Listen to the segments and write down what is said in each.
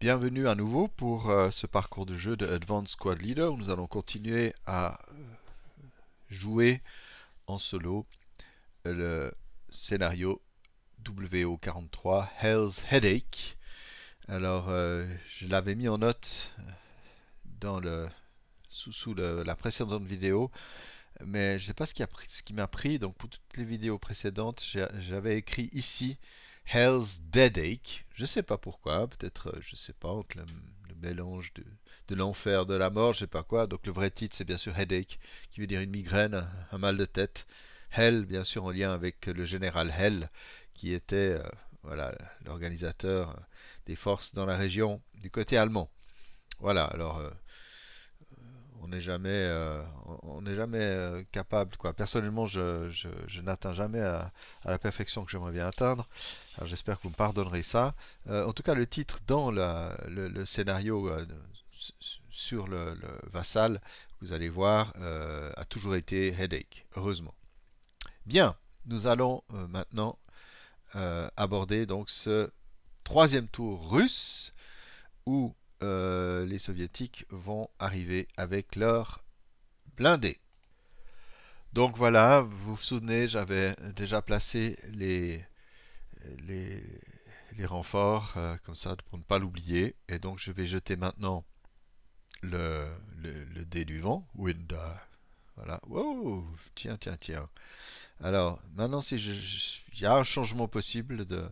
bienvenue à nouveau pour ce parcours de jeu de Advanced Squad Leader où nous allons continuer à jouer en solo le scénario WO43 Hell's Headache. Alors, je l'avais mis en note dans la précédente vidéo, mais je ne sais pas ce qui m'a pris. Donc, pour toutes les vidéos précédentes, j'avais écrit ici Hell's Deadache. Je sais pas pourquoi, peut-être, je sais pas, entre le mélange de l'enfer, de la mort, je sais pas quoi. Donc le vrai titre c'est bien sûr Headache, qui veut dire une migraine, un mal de tête. Hell, bien sûr en lien avec le général Hell, qui était voilà, l'organisateur des forces dans la région du côté allemand. Voilà, alors on n'est jamais capable, quoi. Personnellement, je n'atteins jamais à la perfection que j'aimerais bien atteindre. Alors j'espère que vous me pardonnerez ça. En tout cas, le titre dans le scénario sur le vassal, vous allez voir, a toujours été Headache, heureusement. Bien, nous allons maintenant aborder donc ce troisième tour russe où les soviétiques vont arriver avec leur blindés. Donc voilà, vous vous souvenez, j'avais déjà placé les, les renforts comme ça pour ne pas l'oublier. Et donc je vais jeter maintenant le dé du vent. Wind. Voilà. Wow, tiens, tiens, tiens. Alors maintenant, si il y a un changement possible euh,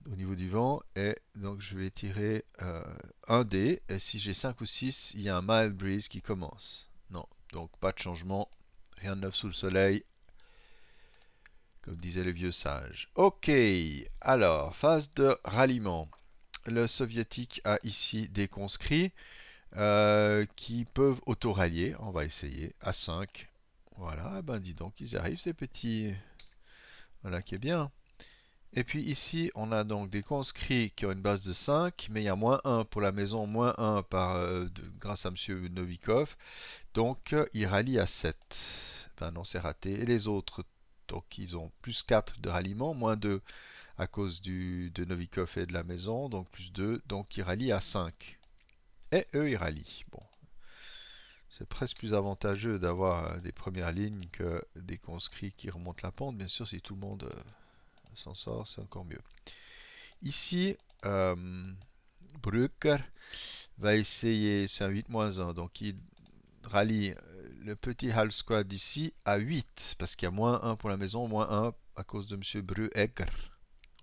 au niveau du vent. Et donc je vais tirer un dé. Et si j'ai 5 ou 6, il y a un mild breeze qui commence. Non, donc pas de changement. Rien de neuf sous le soleil, comme disaient les vieux sages. Ok, alors, phase de ralliement. Le soviétique a ici des conscrits qui peuvent auto-rallier. On va essayer à 5. Voilà, ben dis donc, ils arrivent ces petits. Voilà qui est bien. Et puis ici, on a donc des conscrits qui ont une base de 5, mais il y a moins 1 pour la maison, moins 1 grâce à Monsieur Novikov. Donc, ils rallient à 7. Ben non, c'est raté. Et les autres, donc ils ont plus 4 de ralliement, moins 2 à cause de Novikov et de la maison, donc plus 2, donc ils rallient à 5. Et eux, ils rallient. Bon, c'est presque plus avantageux d'avoir des premières lignes que des conscrits qui remontent la pente. Bien sûr, si tout le monde s'en sort, c'est encore mieux. Ici, Brücker va essayer, c'est un 8-1, donc il rallie le petit half squad ici à 8, parce qu'il y a moins 1 pour la maison, moins 1 à cause de Monsieur Bruegger.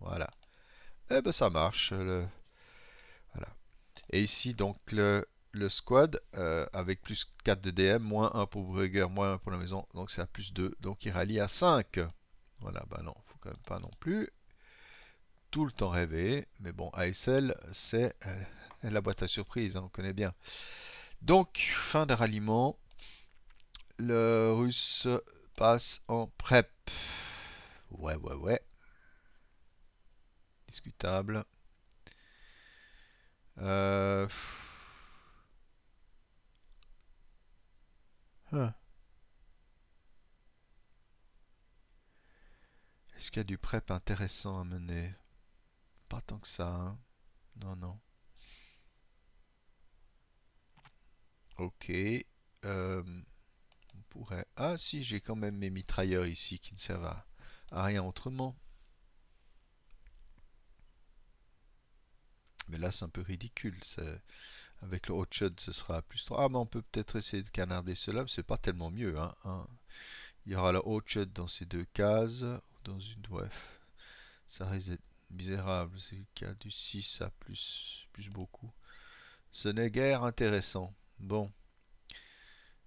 Voilà. Eh ben ça marche. Voilà. Et ici, donc, le squad, avec plus 4 de DM, moins 1 pour Bruegger, moins 1 pour la maison, donc c'est à plus 2, donc il rallie à 5. Voilà, bah non, faut quand même pas non plus tout le temps rêver, mais bon, ASL, c'est la boîte à surprise, hein, on connaît bien. Donc, fin de ralliement, le russe passe en prep. Ouais, ouais, ouais. Discutable. Euh... Huh. Est-ce qu'il y a du prep intéressant à mener? Pas tant que ça, hein. Non, non. Ok. On pourrait... Ah si, j'ai quand même mes mitrailleurs ici qui ne servent à rien autrement. Mais là, c'est un peu ridicule. Avec le Hotshot, ce sera plus 3. Ah, mais on peut peut-être essayer de canarder cela, mais c'est pas tellement mieux, hein. Il y aura le Hotshot dans ces deux cases. Dans une... Ouais, ça risque d'être misérable. C'est le cas du 6 à plus beaucoup. Ce n'est guère intéressant. Bon.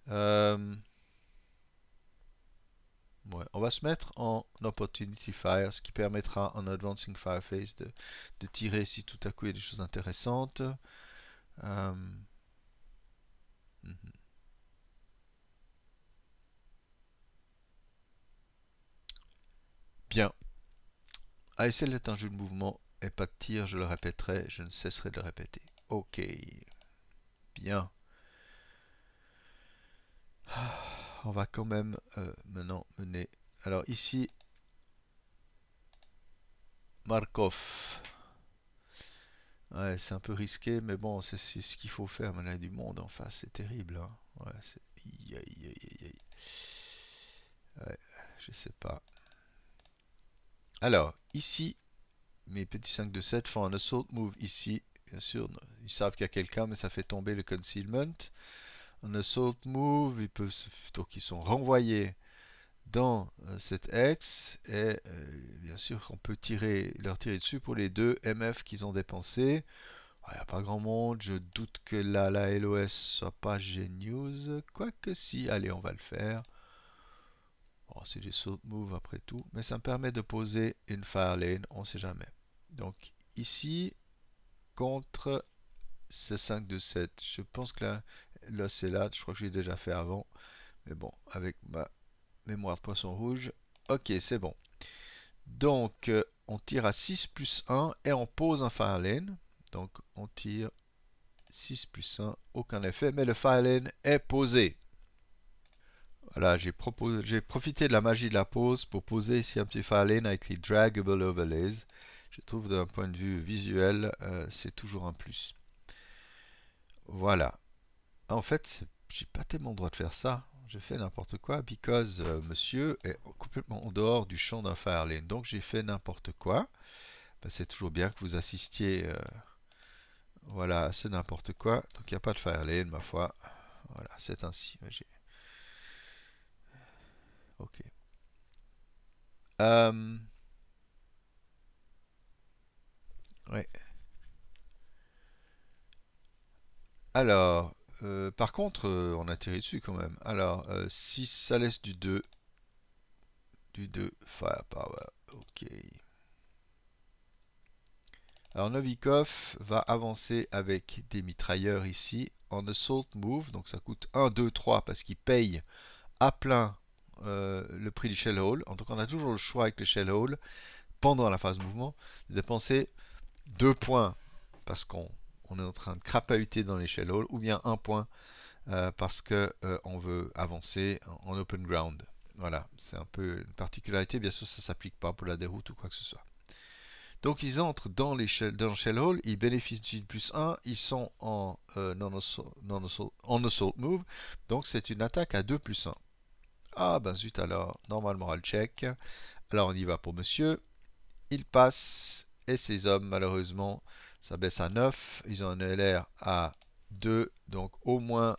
Euh, ouais, on va se mettre en Opportunity Fire, ce qui permettra en Advancing Fire Phase de tirer si tout à coup il y a des choses intéressantes. Euh, mhm. Bien. ASL est un jeu de mouvement et pas de tir, je le répéterai, je ne cesserai de le répéter. Ok. Bien. On va quand même maintenant mener. Alors ici, Markov Ouais, c'est un peu risqué, mais bon, c'est ce qu'il faut faire. Mais là, il y a du monde en face, c'est terrible, hein. Ouais, c'est... aïe, aïe, aïe, aïe, aïe. Ouais, je sais pas. Alors, ici, mes petits 5 de 7 font un assault move ici. Bien sûr, ils savent qu'il y a quelqu'un, mais ça fait tomber le concealment. Un assault move, donc ils sont renvoyés dans cette X et bien sûr on peut leur tirer dessus pour les 2 MF qu'ils ont dépensés. Il n'y a pas grand monde, je doute que là la LOS soit pas Genius, quoique si, allez on va le faire. Bon, c'est des saut move après tout, mais ça me permet de poser une fire lane, on sait jamais. Donc ici, contre ce 5 de 7, je pense que là c'est là, je crois que j'ai déjà fait avant, mais bon, avec ma mémoire de poisson rouge, ok c'est bon. Donc on tire à 6 plus 1 et on pose un fire lane. Donc on tire 6 plus 1, aucun effet, mais le fire lane est posé. Voilà, j'ai profité de la magie de la pose pour poser ici un petit fire lane avec les draggable overlays. Je trouve d'un point de vue visuel, c'est toujours un plus. Voilà. En fait, j'ai pas tellement le droit de faire ça. Je fais n'importe quoi because monsieur est complètement en dehors du champ d'un fire lane. Donc j'ai fait n'importe quoi. Ben, c'est toujours bien que vous assistiez voilà, à ce n'importe quoi. Donc il n'y a pas de fire lane, ma foi. Voilà, c'est ainsi. Ok. Euh, ouais. Alors, par contre, on atterrit dessus quand même. Alors, si ça laisse du 2 firepower. Ok. Alors, Novikov va avancer avec des mitrailleurs ici en assault move. Donc, ça coûte 1, 2, 3 parce qu'il paye à plein le prix du shell hole. Donc, on a toujours le choix avec le shell hole pendant la phase mouvement de dépenser 2 points parce qu'on est en train de crapahuter dans les shell holes ou bien 1 point parce que on veut avancer en open ground. Voilà, c'est un peu une particularité. Bien sûr, ça s'applique pas pour la déroute ou quoi que ce soit. Donc ils entrent dans le shell hole, ils bénéficient de plus 1, ils sont en non-assault move, donc c'est une attaque à 2 plus 1. Ah ben zut alors, normalement elle check. Alors on y va pour monsieur, il passe, et ces hommes malheureusement, ça baisse à 9, ils ont un LR à 2, donc au moins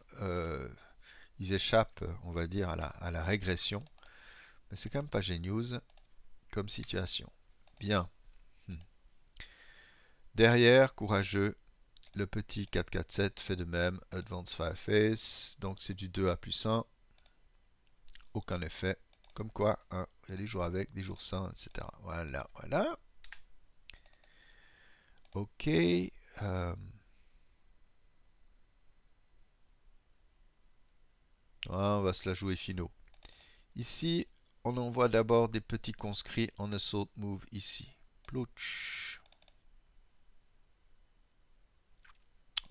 ils échappent, on va dire, à la régression. Mais c'est quand même pas géniose comme situation. Bien. Hmm. Derrière, courageux, le petit 4-4-7 fait de même. Advanced Fireface. Donc c'est du 2 à plus 1. Aucun effet. Comme quoi, hein, il y a des jours avec, des jours sans, etc. Voilà, voilà. Ok. On va se la jouer finaux. Ici, on envoie d'abord des petits conscrits en assault move ici. Plouch.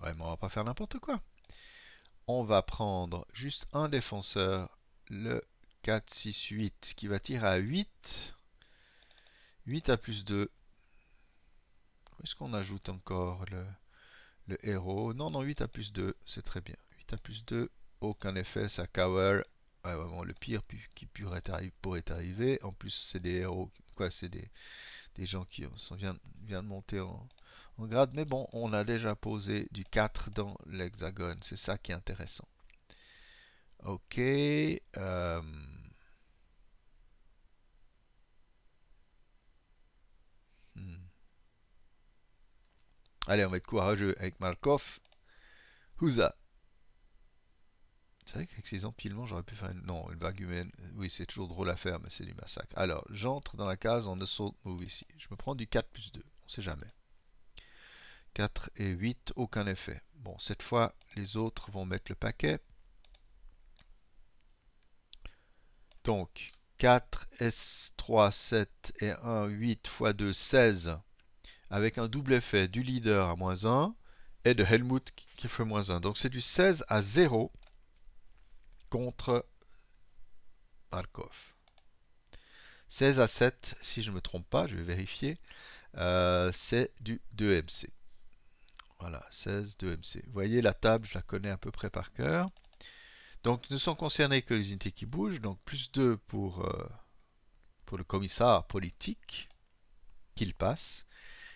Ouais, mais on va pas faire n'importe quoi. On va prendre juste un défenseur, le 4, 6, 8, qui va tirer à 8. 8 à plus 2. Est-ce qu'on ajoute encore le héros? Non, non, 8 à plus 2, c'est très bien. 8 à plus 2, aucun effet, ça cover. Ouais, vraiment, le pire qui pourrait arriver. En plus, c'est des héros, quoi, c'est des gens qui viennent de monter en grade. Mais bon, on a déjà posé du 4 dans l'hexagone, c'est ça qui est intéressant. Ok. Hmm. Allez, on va être courageux avec Markov. Huza. C'est vrai qu'avec ces empilements, j'aurais pu faire non, une vague humaine. Oui, c'est toujours drôle à faire, mais c'est du massacre. Alors, j'entre dans la case en assault move ici. Je me prends du 4 plus 2. On sait jamais. 4 et 8, aucun effet. Bon, cette fois, les autres vont mettre le paquet. Donc, 4, S3, 7 et 1, 8 x 2, 16. Avec un double effet du leader à moins 1 et de Helmut qui fait moins 1. Donc, c'est du 16 à 0 contre Markov. 16 à 7, si je ne me trompe pas, je vais vérifier, c'est du 2MC. Voilà, 16 de MC. Vous voyez, la table, je la connais à peu près par cœur. Donc, ne sont concernés que les unités qui bougent. Donc, plus 2 pour le commissaire politique, qu'il passe.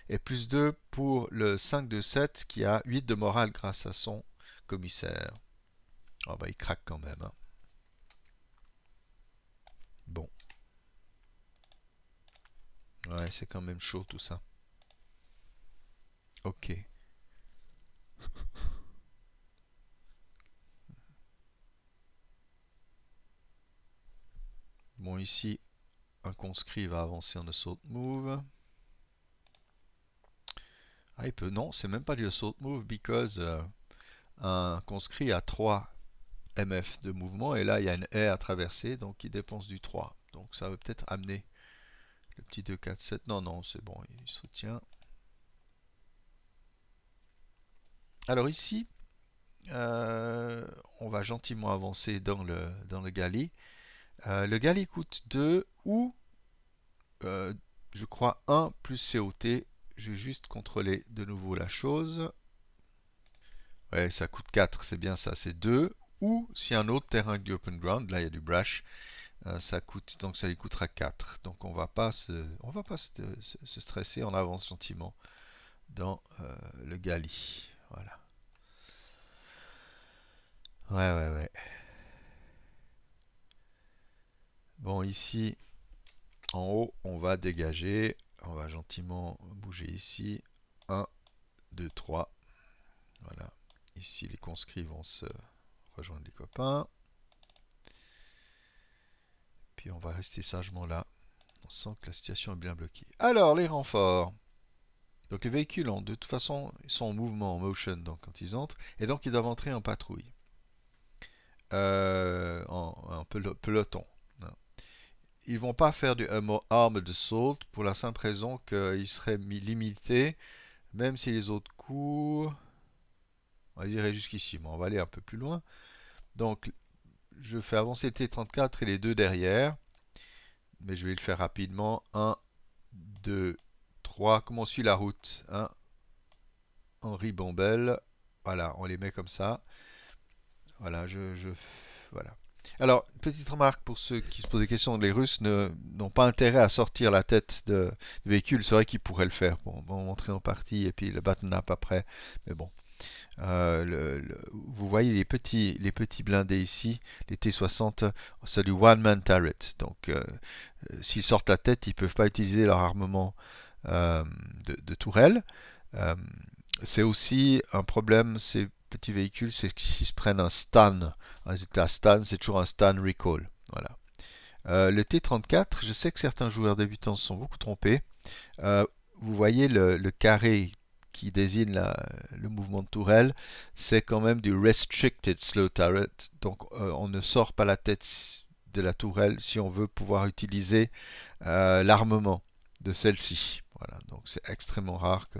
Et plus 2 pour le 5 de 7 qui a 8 de morale grâce à son commissaire. Oh bah il craque quand même. Hein. Bon. Ouais, c'est quand même chaud tout ça. Ok. Bon, ici, un conscrit va avancer en assault move. Ah, il peut. Non, c'est même pas du assault move because un conscrit a 3 MF de mouvement et là il y a une haie à traverser donc il dépense du 3. Donc ça va peut-être amener le petit 2, 4, 7. Non, non, c'est bon, il soutient. Alors ici, on va gentiment avancer dans le Gali. Le Gali coûte 2 ou je crois 1 plus COT. Je vais juste contrôler de nouveau la chose. Ouais, ça coûte 4, c'est bien ça, c'est 2. Ou si un autre terrain que du open ground, là il y a du brush, ça coûte, donc ça lui coûtera 4. Donc on va pas se stresser, on avance gentiment dans le Gali. Voilà. Ouais, ouais, ouais. Bon, ici, en haut, on va dégager. On va gentiment bouger ici. 1, 2, 3. Voilà. Ici, les conscrits vont se rejoindre les copains. Puis on va rester sagement là. On sent que la situation est bien bloquée. Alors, les renforts. Donc les véhicules, de toute façon, ils sont en mouvement, en motion, donc quand ils entrent. Et donc ils doivent entrer en patrouille. En peloton. Ils vont pas faire du armored assault pour la simple raison qu'ils seraient limités, même si les autres courent. On irait jusqu'ici, mais on va aller un peu plus loin. Donc, je fais avancer le T34 et les deux derrière. Mais je vais le faire rapidement. 1, 2, 3. Comment on suit la route? 1. Henri Bombelle. Voilà, on les met comme ça. Voilà, voilà. Alors, petite remarque pour ceux qui se posent des questions, les Russes n'ont pas intérêt à sortir la tête du véhicule. C'est vrai qu'ils pourraient le faire. Bon, vont montrer en partie et puis le button up après. Mais bon. Vous voyez les petits blindés ici, les T60, c'est du one man turret. Donc, s'ils sortent la tête, ils ne peuvent pas utiliser leur armement de tourelle. Euh, c'est aussi un problème, ces petits véhicules, c'est qu'ils se prennent un stun. Un état stun, c'est toujours un stun recall. Voilà. Le T34, je sais que certains joueurs débutants se sont beaucoup trompés. Vous voyez le carré qui désigne le mouvement de tourelle, c'est quand même du restricted slow turret. Donc on ne sort pas la tête de la tourelle si on veut pouvoir utiliser l'armement de celle-ci. Voilà, donc c'est extrêmement rare que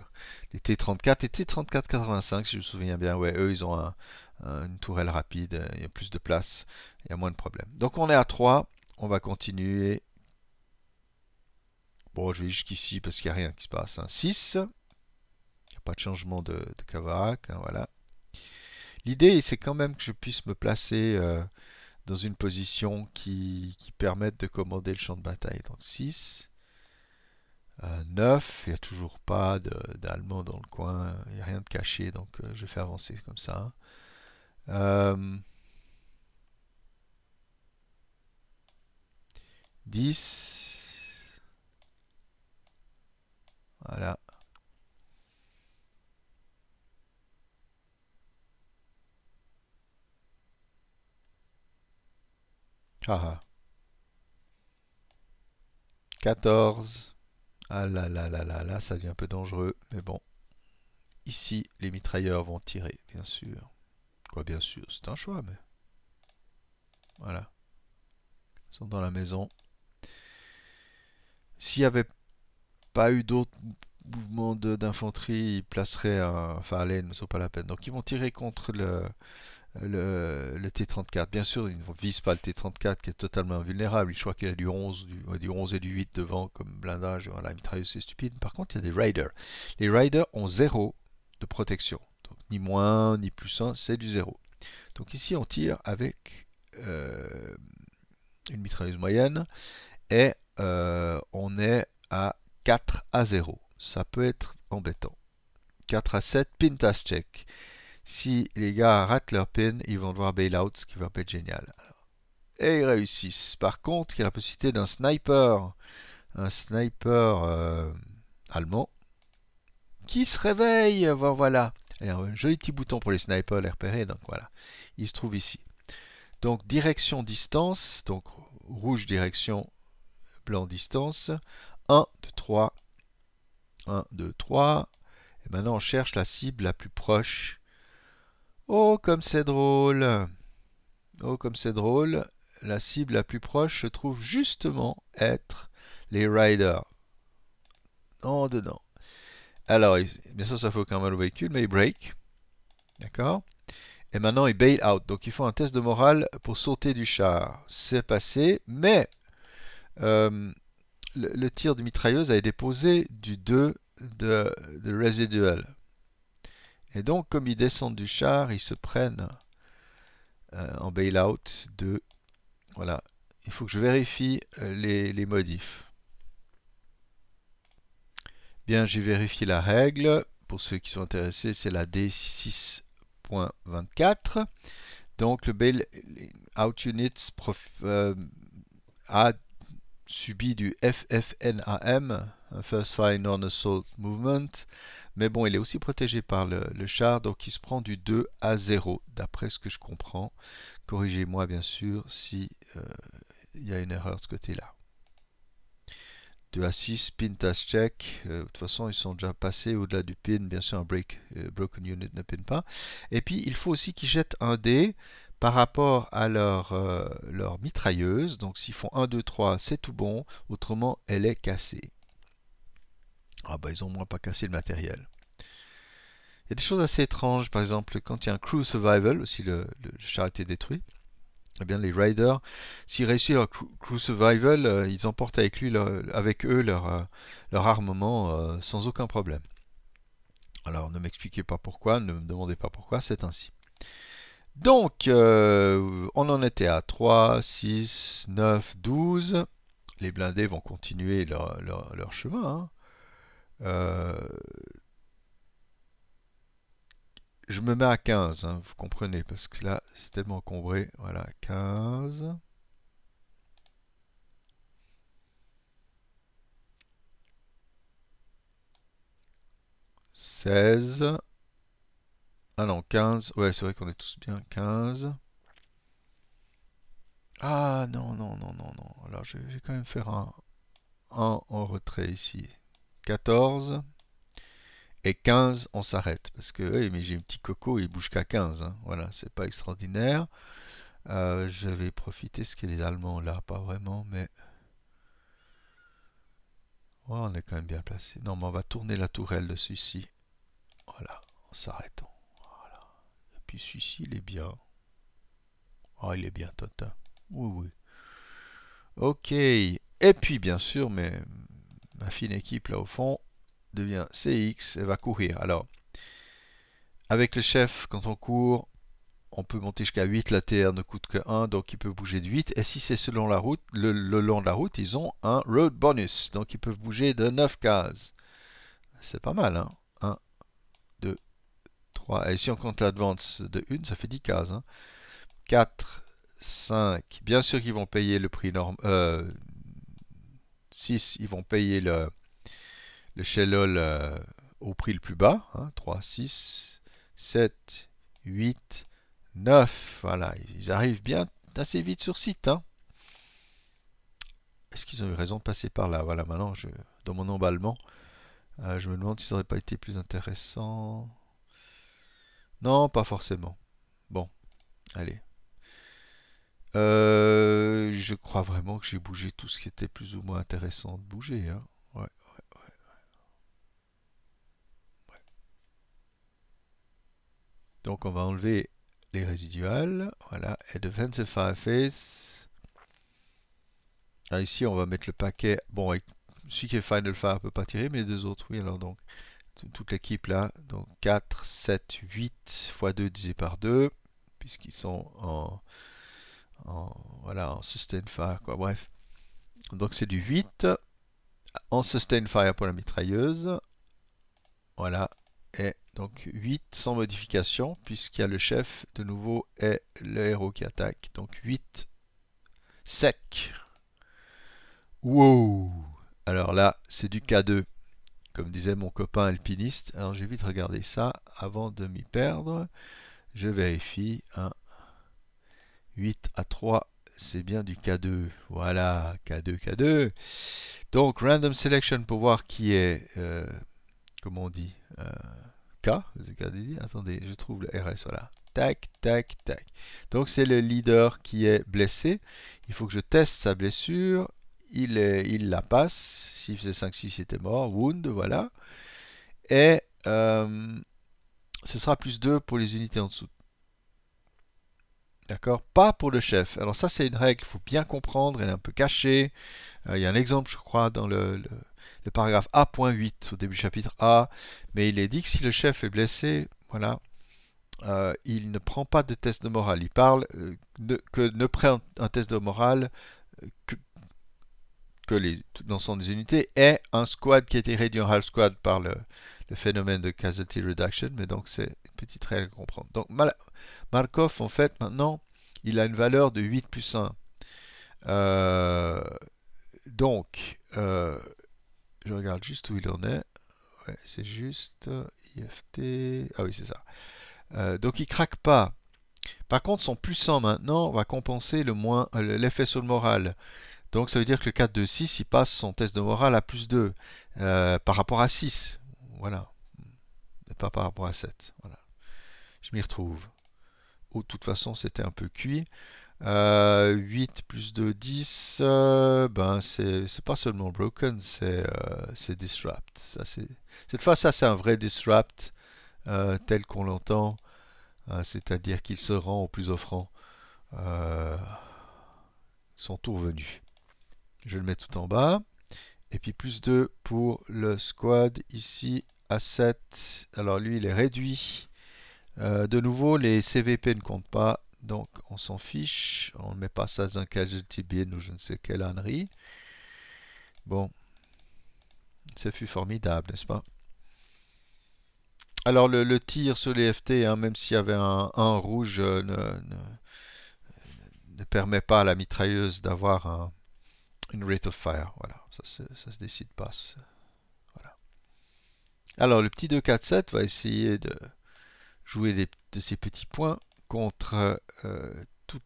les T34 et T34-85, si je me souviens bien, ouais, eux ils ont une tourelle rapide, il y a plus de place, il y a moins de problèmes. Donc on est à 3, on va continuer. Bon, je vais jusqu'ici parce qu'il n'y a rien qui se passe. Hein. 6, il n'y a pas de changement de Kavarak, hein, voilà. L'idée, c'est quand même que je puisse me placer dans une position qui permette de commander le champ de bataille. Donc 6, 9, il n'y a toujours pas d'Allemands dans le coin, il n'y a rien de caché, donc je fais avancer comme ça. 10, voilà. Ah, ah. 14. Ah là là là là là, ça devient un peu dangereux, mais bon. Ici, les mitrailleurs vont tirer, bien sûr. Quoi, bien sûr, c'est un choix, mais voilà. Ils sont dans la maison. S'il n'y avait pas eu d'autres mouvements d'infanterie, ils placeraient un Farlane, mais ce n'est pas la peine. Donc ils vont tirer contre le T-34. Bien sûr, ils ne visent pas le T-34 qui est totalement invulnérable. Je crois qu'il a du 11, du 11 et du 8 devant comme blindage. Voilà, la mitrailleuse, c'est stupide. Par contre, il y a des Raiders. Les Raiders ont 0 de protection. Donc, ni moins, ni plus 1, c'est du 0. Donc ici, on tire avec une mitrailleuse moyenne et on est à 4 à 0. Ça peut être embêtant. 4 à 7, pin task check. Si les gars ratent leur pin, ils vont devoir bail out, ce qui va pas être génial. Et ils réussissent. Par contre, il y a la possibilité d'un sniper, un sniper allemand, qui se réveille. Voilà. Et un joli petit bouton pour les snipers, les repérer. Donc voilà, il se trouve ici. Donc direction distance, donc rouge direction, blanc distance. 1, 2, 3. 1, 2, 3. Et maintenant on cherche la cible la plus proche. Oh, comme c'est drôle! Oh, comme c'est drôle! La cible la plus proche se trouve justement être les riders. En dedans. Alors, bien sûr, ça fait aucun mal au véhicule, mais il break. D'accord? Et maintenant, il bail out. Donc, il faut un test de morale pour sauter du char. C'est passé, mais le tir de mitrailleuse a été posé du 2 de residual. Et donc, comme ils descendent du char, ils se prennent en bail-out de... Voilà. Il faut que je vérifie les modifs. Bien, j'ai vérifié la règle. Pour ceux qui sont intéressés, c'est la D6.24. Donc, le bail-out unit a subi du FFNAM, First Fire Non-Assault Movement, mais bon, il est aussi protégé par le char, donc il se prend du 2 à 0, d'après ce que je comprends. Corrigez-moi bien sûr si il y a une erreur de ce côté-là. 2 à 6, pin task check. De toute façon, ils sont déjà passés au-delà du pin. Bien sûr, un broken unit ne pin pas. Et puis, il faut aussi qu'ils jettent un dé par rapport à leur mitrailleuse. Donc, s'ils font 1, 2, 3, c'est tout bon. Autrement, elle est cassée. Ah bah, ils ont au moins pas cassé le matériel. Il y a des choses assez étranges. Par exemple, quand il y a un crew survival, si le char a été détruit, eh bien, les riders, s'ils réussissent leur crew survival, ils emportent avec eux leur armement sans aucun problème. Alors, ne m'expliquez pas pourquoi, ne me demandez pas pourquoi, c'est ainsi. Donc, on en était à 3, 6, 9, 12. Les blindés vont continuer leur chemin. Hein. Je me mets à 15, hein, vous comprenez, parce que là, c'est tellement encombré. Voilà, 15. 16. Ah non, 15. Ouais, c'est vrai qu'on est tous bien. 15. Ah non, non, non, non, non. Alors, je vais quand même faire un en retrait ici. 14. Et 15, on s'arrête. Parce que, oui, mais j'ai un petit coco, il bouge qu'à 15. Hein. Voilà, c'est pas extraordinaire. Je vais profiter, ce qu'il y a les Allemands là, pas vraiment, mais... Ouais, on est quand même bien placé. Non, mais on va tourner la tourelle de celui-ci. Voilà, en s'arrêtant. Voilà. Et puis celui-ci, il est bien. Ah, il est bien, Tintin. Oui, oui. Ok. Et puis, bien sûr, ma fine équipe là au fond devient CX et va courir. Alors, avec le chef, quand on court, on peut monter jusqu'à 8. La TR ne coûte que 1, donc ils peuvent bouger de 8. Et si c'est selon la route, le long de la route, ils ont un road bonus. Donc ils peuvent bouger de 9 cases. C'est pas mal, hein. 1, 2, 3. Et si on compte l'advance de 1, ça fait 10 cases. Hein. 4, 5. Bien sûr qu'ils vont payer le prix normal. 6, ils vont payer le Shellol au prix le plus bas. Hein, 3, 6, 7, 8, 9. Voilà, ils arrivent bien assez vite sur site. Hein. Est-ce qu'ils ont eu raison de passer par là? Voilà, maintenant, dans mon emballement, je me demande si ça n'aurait pas été plus intéressant. Non, pas forcément. Bon, allez. Je crois vraiment que j'ai bougé tout ce qui était plus ou moins intéressant de bouger. Hein. Ouais. Donc on va enlever les résiduales. Voilà. Advance Fireface. Ah, ici on va mettre le paquet. Bon, celui qui est Final Fire peut pas tirer, mais les deux autres, oui. Alors donc toute l'équipe là. Donc 4, 7, 8 fois 2 divisé par 2, puisqu'ils sont voilà, en sustain fire, quoi. Bref. Donc c'est du 8 en sustain fire pour la mitrailleuse. Voilà. Et donc 8 sans modification, puisqu'il y a le chef, de nouveau, et le héros qui attaque. Donc 8 sec. Wow! Alors là, c'est du K2, comme disait mon copain alpiniste. Alors j'ai vite regardé ça avant de m'y perdre. Je vérifie. 8 à 3, c'est bien du K2. Voilà, K2, K2. Donc, random selection pour voir qui est, comment on dit, K. Attendez, je trouve le RS, voilà. Tac, tac, tac. Donc, c'est le leader qui est blessé. Il faut que je teste sa blessure. Il la passe. S'il faisait 5-6, il était mort. Wound, voilà. Et ce sera plus 2 pour les unités en dessous. D'accord? Pas pour le chef. Alors ça, c'est une règle qu'il faut bien comprendre. Elle est un peu cachée. Il y a un exemple, je crois, dans le paragraphe A.8 au début du chapitre A. Mais il est dit que si le chef est blessé, voilà, il ne prend pas de test de morale. Il parle que ne prend un test de morale que, l'ensemble des unités est un squad qui a été réduit en half squad par le phénomène de casualty reduction. Mais donc, c'est une petite règle à comprendre. Donc, Markov, en fait, maintenant, il a une valeur de 8 plus 1. Donc, je regarde juste où il en est. Ouais, c'est juste IFT. Ah oui, c'est ça. Donc, il craque pas. Par contre, son plus 1 maintenant va compenser l'effet sur le moral. Donc, ça veut dire que le 4 de 6, il passe son test de morale à plus 2 par rapport à 6. Voilà. Et pas par rapport à 7. Voilà. Je m'y retrouve. De toute façon, c'était un peu cuit. 8 plus 2, 10. Ben, c'est pas seulement broken, c'est disrupt. Cette fois, ça, c'est un vrai disrupt tel qu'on l'entend. C'est-à-dire qu'il se rend au plus offrant. Son tour venu. Je le mets tout en bas. Et puis plus 2 pour le squad ici à 7. Alors lui, il est réduit. De nouveau, les CVP ne comptent pas, donc on s'en fiche. On ne met pas ça dans un casualty bin ou je ne sais quelle ânerie. Bon, ça fut formidable, n'est-ce pas? Alors le tir sur les FT, hein, même s'il y avait un rouge, ne permet pas à la mitrailleuse d'avoir une rate of fire. Voilà, ça se décide pas. Voilà. Alors le petit 2-4-7 va essayer de jouer de ces petits points contre tout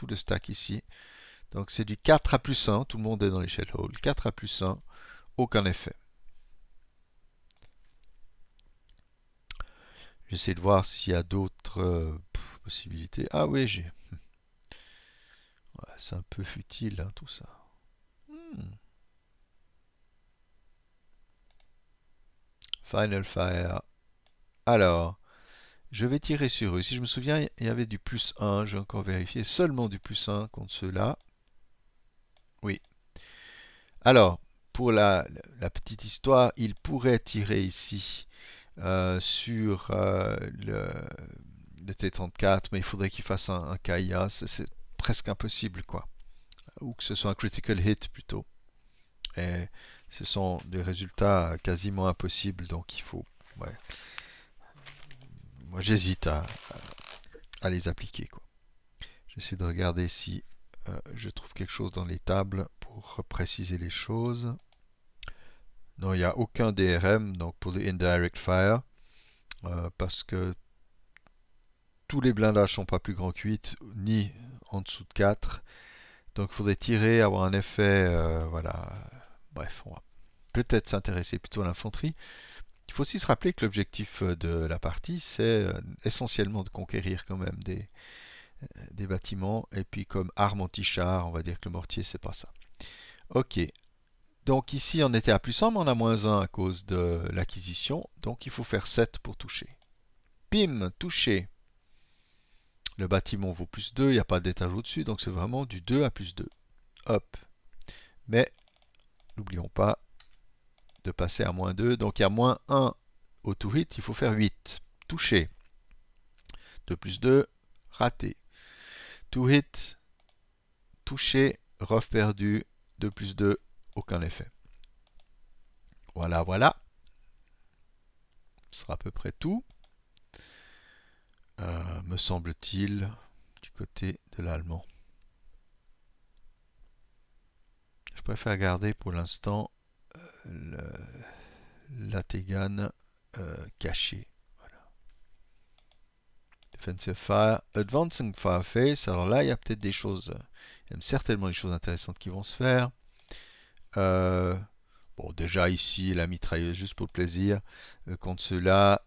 le stack ici. Donc c'est du 4 à plus 1, tout le monde est dans les shell holes. 4 à plus 1, aucun effet. J'essaie de voir s'il y a d'autres possibilités. Ah oui, ouais, c'est un peu futile hein, tout ça. Final Fire. Alors, je vais tirer sur eux. Si je me souviens, il y avait du plus 1. Je vais encore vérifier. Seulement du plus 1 contre ceux-là. Oui. Alors, pour la petite histoire, il pourrait tirer ici sur le T-34, mais il faudrait qu'il fasse un KIA. C'est presque impossible, quoi. Ou que ce soit un critical hit plutôt. Et ce sont des résultats quasiment impossibles, donc il faut. Ouais. Moi, j'hésite à les appliquer, quoi. J'essaie de regarder si je trouve quelque chose dans les tables pour préciser les choses. Non, il n'y a aucun DRM donc pour le indirect fire parce que tous les blindages sont pas plus grands que 8 ni en dessous de 4. Donc il faudrait tirer, avoir un effet. Voilà. Bref, on va peut-être s'intéresser plutôt à l'infanterie. Il faut aussi se rappeler que l'objectif de la partie, c'est essentiellement de conquérir quand même des bâtiments. Et puis comme arme anti-char, on va dire que le mortier, c'est pas ça. Ok. Donc ici, on était à plus 100, mais on a moins 1 à cause de l'acquisition. Donc il faut faire 7 pour toucher. Pim, touché. Le bâtiment vaut plus 2, il n'y a pas d'étage au-dessus, donc c'est vraiment du 2 à plus 2. Hop. Mais, n'oublions pas de passer à -2. Donc il y a -1 au to hit, il faut faire 8. Touché. 2 plus 2, raté. To hit, touché, ref perdu, 2 plus 2, aucun effet. Voilà, voilà. Ce sera à peu près tout. Me semble-t-il, du côté de l'allemand. Je préfère garder pour l'instant la Tegane cachée. Voilà. Defensive Fire, Advancing Fireface. Alors là, il y a peut-être des choses, il y a certainement des choses intéressantes qui vont se faire. Bon, déjà ici, la mitrailleuse, juste pour le plaisir. Contre cela,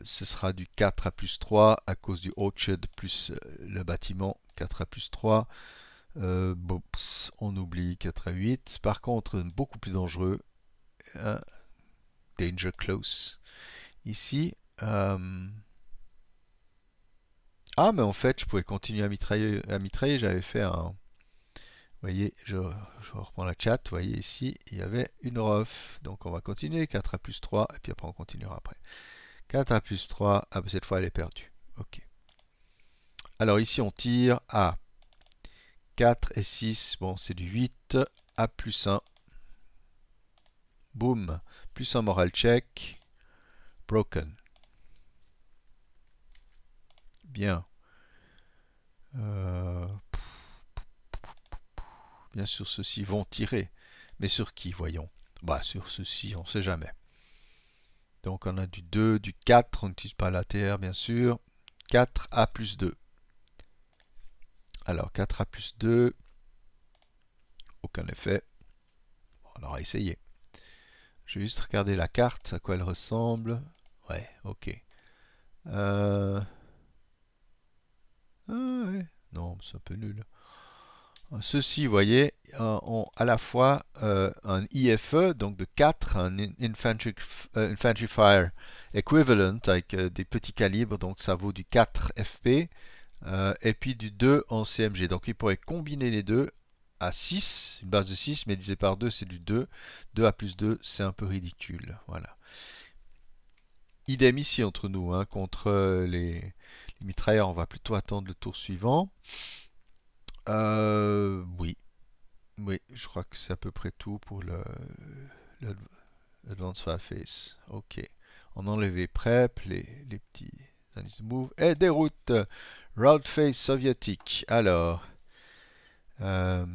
ce sera du 4 à +3 à cause du Orchard plus le bâtiment 4 à +3. Bops, on oublie 4 à 8. Par contre, beaucoup plus dangereux, Danger Close. Ici, ah, mais en fait, je pouvais continuer à mitrailler. J'avais fait un. Vous voyez, je reprends la chat. Vous voyez ici, il y avait une ref. Donc on va continuer. 4 à +3. Et puis après, on continuera après. 4 à +3. Ah, bah, cette fois, elle est perdue. Ok. Alors ici, on tire à 4 et 6. Bon, c'est du 8 à +1. Boum. +1 moral check. Broken. Bien. Bien sûr, ceux-ci vont tirer. Mais sur qui, voyons? Bah, sur ceux-ci, on ne sait jamais. Donc, on a du 2, du 4. On n'utilise pas la TR, bien sûr. 4 à +2. Alors, 4 à +2. Aucun effet. Bon, on aura essayé. Je vais juste regarder la carte, à quoi elle ressemble. Ouais, ok. Ouais. Non, c'est un peu nul. Ceux-ci, vous voyez, ont à la fois un IFE, donc de 4, un Infantry Fire Equivalent, avec des petits calibres, donc ça vaut du 4 FP, et puis du 2 en CMG. Donc ils pourraient combiner les deux à 6, une base de 6, mais divisé par 2, c'est du 2. 2 à +2, c'est un peu ridicule. Voilà. Idem ici entre nous, hein, contre les mitrailleurs, on va plutôt attendre le tour suivant. Oui. Oui, je crois que c'est à peu près tout pour le Advanced Fireface. Ok. On enlève les prep, les petits indices de move. Et déroute Route Face soviétique. Alors, euh,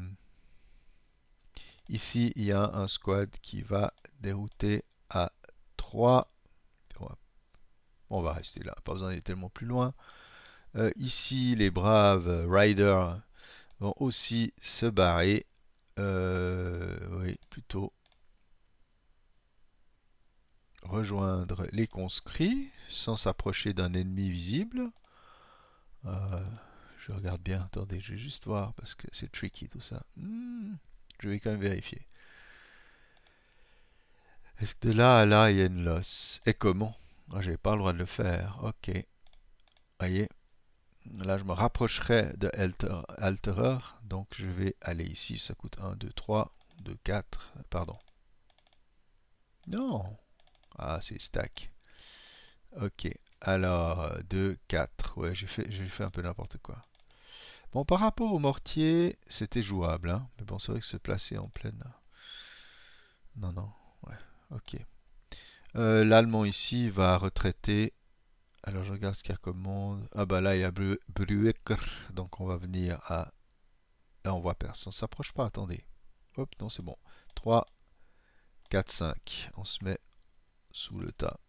ici, il y a un squad qui va dérouter à 3. On va rester là, pas besoin d'aller tellement plus loin. Ici, les braves Riders vont aussi se barrer. Oui, plutôt rejoindre les conscrits sans s'approcher d'un ennemi visible. Je regarde bien, attendez, je vais juste voir parce que c'est tricky tout ça. Je vais quand même vérifier. Est-ce que de là à là il y a une loss? Et comment? Ah, j'avais pas le droit de le faire. Ok. Voyez, là je me rapprocherai de Alterer. Donc je vais aller ici. Ça coûte 1, 2, 3, 2, 4. Pardon. Non. Ah, c'est stack. Ok. Alors, 2, 4. Ouais, j'ai fait un peu n'importe quoi. Bon, par rapport au mortier, c'était jouable, hein. Mais bon, c'est vrai que se placer en pleine. Non, non. Ouais, ok. L'Allemand ici va retraiter. Alors, je regarde ce qu'il y a comme monde. Ah, bah là, il y a Bruecker. Donc, on va venir à. Là, on voit personne. On s'approche pas, attendez. Hop, non, c'est bon. 3, 4, 5. On se met sous le tas.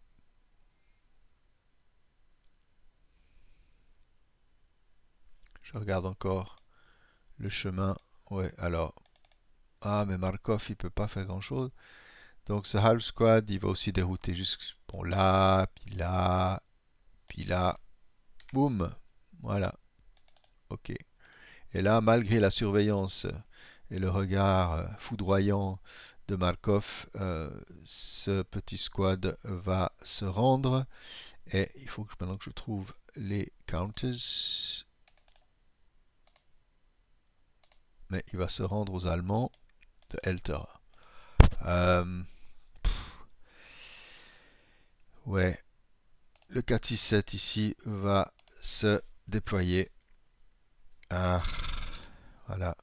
Je regarde encore le chemin. Ouais, alors. Ah, mais Markov, il peut pas faire grand-chose. Donc ce half squad, il va aussi dérouter juste bon, là, puis là, puis là. Boum. Voilà. Ok. Et là, malgré la surveillance et le regard foudroyant de Markov, ce petit squad va se rendre. Et il faut que maintenant que je trouve les counters. Mais il va se rendre aux Allemands de Elter. Ouais, le 4-6-7 ici va se déployer. Ah, voilà,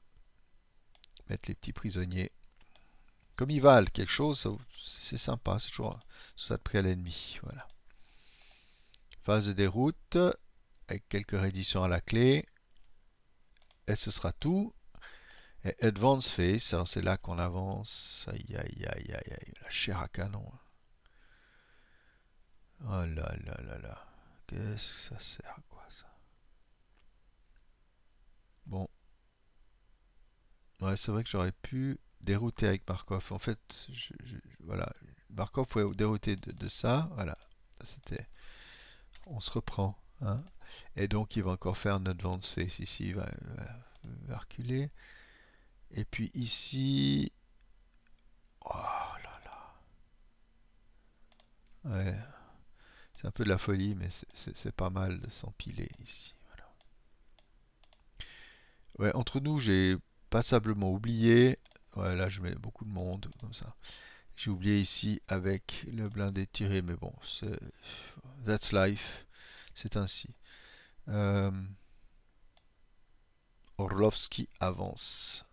mettre les petits prisonniers. Comme ils valent quelque chose, c'est sympa, c'est toujours ça de prix à l'ennemi. Voilà. Phase de déroute, avec quelques redditions à la clé. Et ce sera tout. Et Advance Phase, alors c'est là qu'on avance. Aïe aïe aïe aïe aïe, la chair à canon. Oh là là là là. Qu'est-ce que ça sert à quoi ça? Bon, ouais, c'est vrai que j'aurais pu dérouter avec Markov. En fait, voilà, Markov pouvait dérouter de ça. Voilà, c'était. On se reprend, hein. Et donc il va encore faire un advance face ici. Il va reculer. Et puis ici, oh là là. Ouais, c'est un peu de la folie, mais c'est pas mal de s'empiler ici. Voilà. Ouais, entre nous, j'ai passablement oublié. Ouais, là, je mets beaucoup de monde comme ça. J'ai oublié ici avec le blindé tiré, mais bon, that's life, c'est ainsi. Euh, Orlovski avance.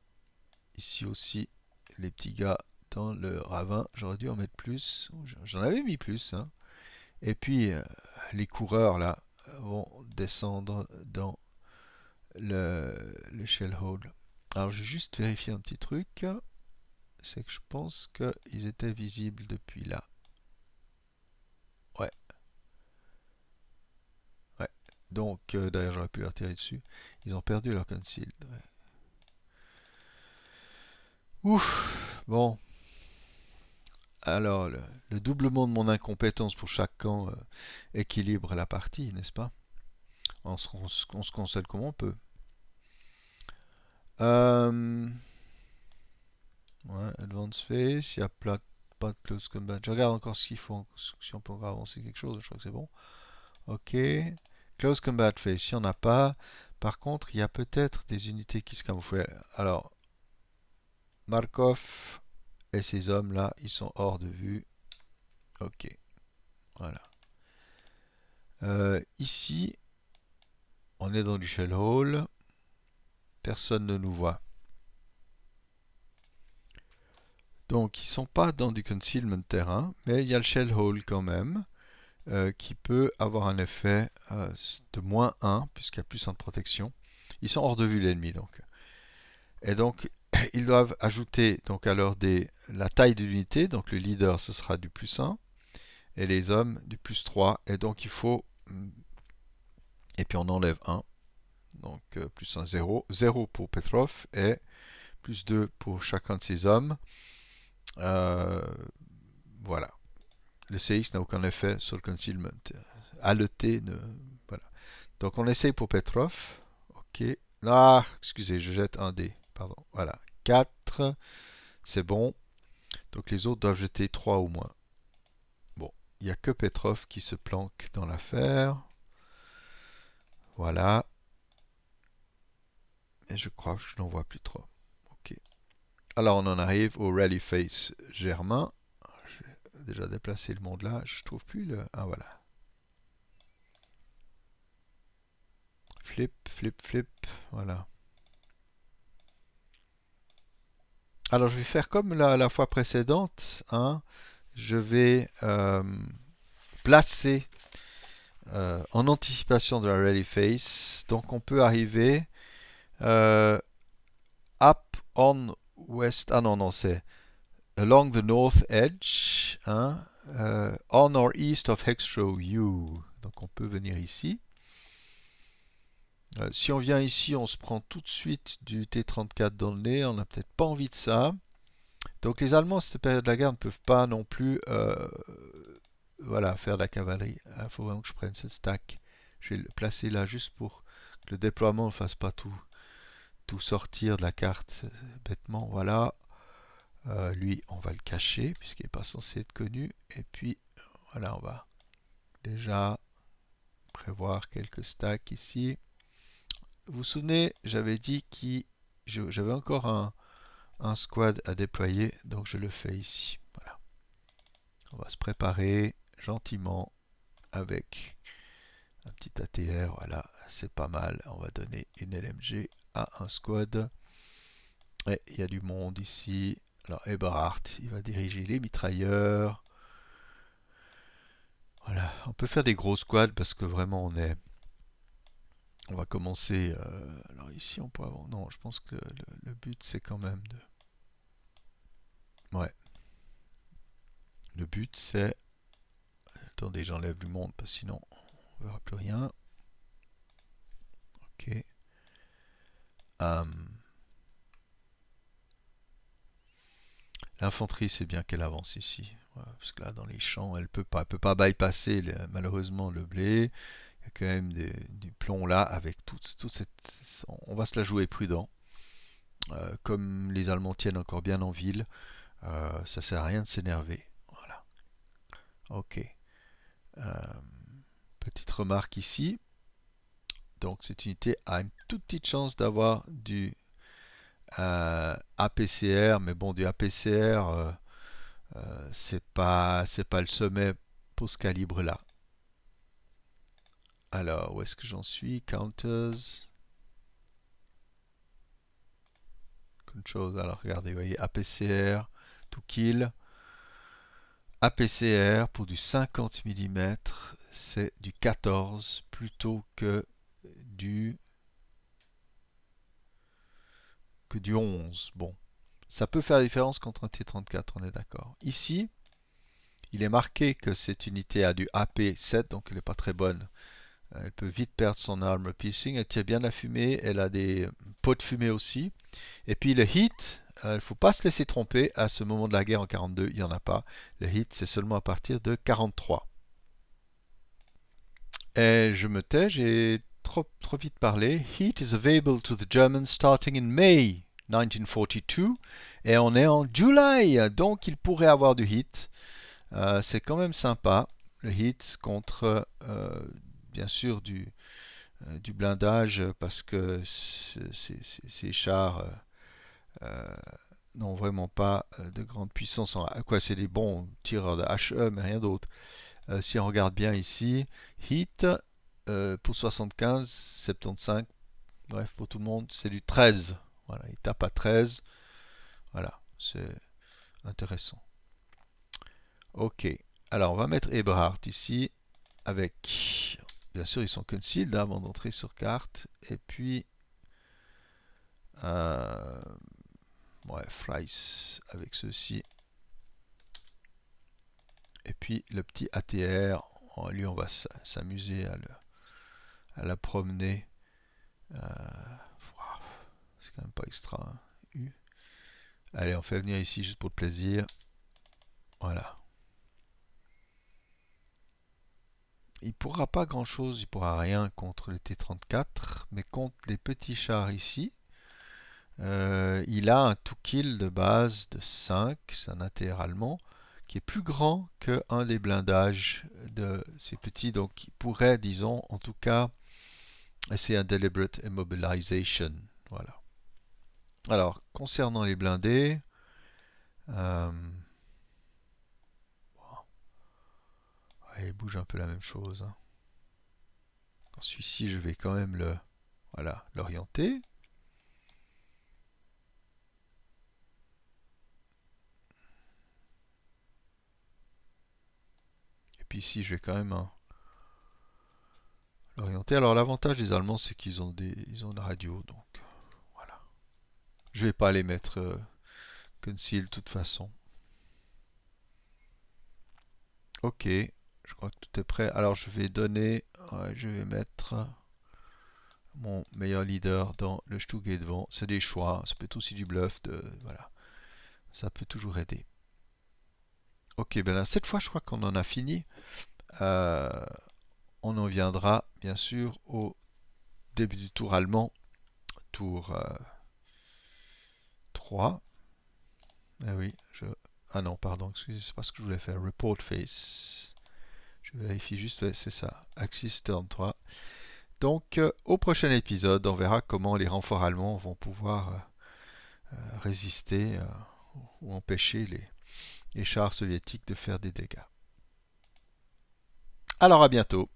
Ici aussi, les petits gars dans le ravin. J'aurais dû en mettre plus. J'en avais mis plus, hein. Et puis, les coureurs là vont descendre dans le shell hole. Alors, je vais juste vérifier un petit truc. C'est que je pense qu'ils étaient visibles depuis là. Ouais, ouais. Donc, d'ailleurs, j'aurais pu leur tirer dessus. Ils ont perdu leur conceal. Ouais. Ouf. Bon. Alors, le doublement de mon incompétence pour chaque camp équilibre la partie, n'est-ce pas? On se console comme on peut. Euh, ouais, Advance Phase, il n'y a pas de Close Combat. Je regarde encore ce qu'il faut, si on peut encore avancer quelque chose, je crois que c'est bon. Ok. Close Combat Phase, il n'y en a pas. Par contre, il y a peut-être des unités qui se camouflent. Alors, Markov et ces hommes-là, ils sont hors de vue. Ok, voilà. Ici, on est dans du shell hole. Personne ne nous voit. Donc, ils ne sont pas dans du concealment terrain, mais il y a le shell hole quand même, qui peut avoir un effet de -1, puisqu'il y a plus de protection. Ils sont hors de vue l'ennemi, donc. Et donc, ils doivent ajouter donc à leur dé la taille de l'unité. Donc, le leader, ce sera du +1, et les hommes du +3. Et donc, il faut. Et puis, on enlève 1. Donc, +1, 0. 0 pour Petrov, et +2 pour chacun de ses hommes. Euh, voilà. Le CX n'a aucun effet sur le concealment. Haleté, voilà. Donc on essaye pour Petrov. Ok. Ah, excusez, je jette un dé. Pardon. Voilà. 4. C'est bon. Donc les autres doivent jeter 3 ou moins. Bon. Il n'y a que Petrov qui se planque dans l'affaire. Voilà. Et je crois que je n'en vois plus trop. Ok. Alors on en arrive au Rally Face Germain. J'ai déjà déplacé le monde là. Je trouve plus le. Ah voilà. Flip, flip, flip. Voilà. Alors je vais faire comme la fois précédente, hein. Je vais placer en anticipation de la rally face. Donc on peut arriver euh, up on west. Ah non, non, c'est along the north edge, hein, on or east of Hextro U. Donc on peut venir ici. Si on vient ici, on se prend tout de suite du T-34 dans le nez. On n'a peut-être pas envie de ça. Donc les Allemands, à cette période de la guerre, ne peuvent pas non plus voilà, faire de la cavalerie. Il faut vraiment que je prenne cette stack. Je vais le placer là juste pour que le déploiement ne fasse pas tout sortir de la carte bêtement. Voilà. Lui, on va le cacher puisqu'il n'est pas censé être connu. Et puis, voilà, on va déjà prévoir quelques stacks ici. Vous vous souvenez, j'avais dit que j'avais encore un squad à déployer, donc je le fais ici. Voilà. On va se préparer. gentiment avec un petit ATR. Voilà, c'est pas mal. On va donner une LMG à un squad. Et il y a du monde ici. Alors Eberhardt, il va diriger les mitrailleurs. Voilà, on peut faire des gros squads parce que vraiment on va commencer. Alors ici on pourrait avoir. Non, je pense que le but c'est quand même de. Ouais, le but c'est. Attendez, j'enlève du monde parce que sinon on verra plus rien. Ok. L'infanterie, c'est bien qu'elle avance ici. Voilà, parce que là, dans les champs, elle peut pas bypasser malheureusement le blé. Il y a quand même du plomb là avec toute cette. On va se la jouer prudent. Comme les Allemands tiennent encore bien en ville, ça sert à rien de s'énerver. Voilà. Ok. Euh, Petite remarque ici. Donc cette unité a une toute petite chance d'avoir du APCR, mais bon, du APCR, c'est pas le sommet pour ce calibre-là. Alors, où est-ce que j'en suis? Counters. Controls. Alors, regardez, vous voyez, APCR, to kill. APCR pour du 50 mm, c'est du 14 plutôt du, que du 11. Bon, ça peut faire la différence contre un T-34, on est d'accord. Ici, il est marqué que cette unité a du AP7, donc elle n'est pas très bonne. Elle peut vite perdre son armor piercing. Elle tire bien la fumée. Elle a des pots de fumée aussi. Et puis le hit, il ne faut pas se laisser tromper. À ce moment de la guerre en 42, il n'y en a pas. Le hit, c'est seulement à partir de 43. Et je me tais, j'ai trop vite parlé. Heat is available to the Germans starting in May 1942. Et on est en July, donc il pourrait avoir du hit. C'est quand même sympa, le hit contre, bien sûr, du blindage parce que ces chars n'ont vraiment pas de grande puissance. Quoi, c'est des bons tireurs de HE, mais rien d'autre. Si on regarde bien ici, hit pour 75, 75, bref, pour tout le monde, c'est du 13. Voilà, il tape à 13. Voilà, c'est intéressant. Ok, alors on va mettre Eberhardt ici avec. Bien sûr, ils sont concealed avant d'entrer sur carte. Et puis Euh, ouais, Fries avec ceci. Et puis le petit ATR, lui on va s'amuser à la promener. Euh, c'est quand même pas extra. Allez, on fait venir ici juste pour le plaisir. Voilà. Il pourra pas grand chose, il pourra rien contre le T-34, mais contre les petits chars ici, il a un to-kill de base de 5, c'est un ATR allemand, qui est plus grand qu'un des blindages de ces petits, donc il pourrait, disons, en tout cas, c'est un deliberate immobilization. Voilà. Alors, concernant les blindés, euh, ouais, il bouge un peu la même chose. Hein. Dans celui-ci, je vais quand même voilà, l'orienter. Et puis ici, je vais quand même l'orienter. Alors, l'avantage des Allemands, c'est qu'ils ont ils ont une radio, donc voilà. Je vais pas les mettre conceal de toute façon. Ok, je crois que tout est prêt. Alors je vais donner, ouais, je vais mettre mon meilleur leader dans le Stugé devant. C'est des choix, ça peut être aussi du bluff, voilà, ça peut toujours aider. Ok, ben là, cette fois je crois qu'on en a fini. Euh, on en viendra bien sûr au début du tour allemand, tour 3. Ah oui, ah non, pardon, excusez, c'est pas ce que je voulais faire. Report face. Je vérifie juste, ouais, c'est ça. Axis turn 3. Donc, au prochain épisode, on verra comment les renforts allemands vont pouvoir résister ou empêcher les chars soviétiques de faire des dégâts. Alors à bientôt.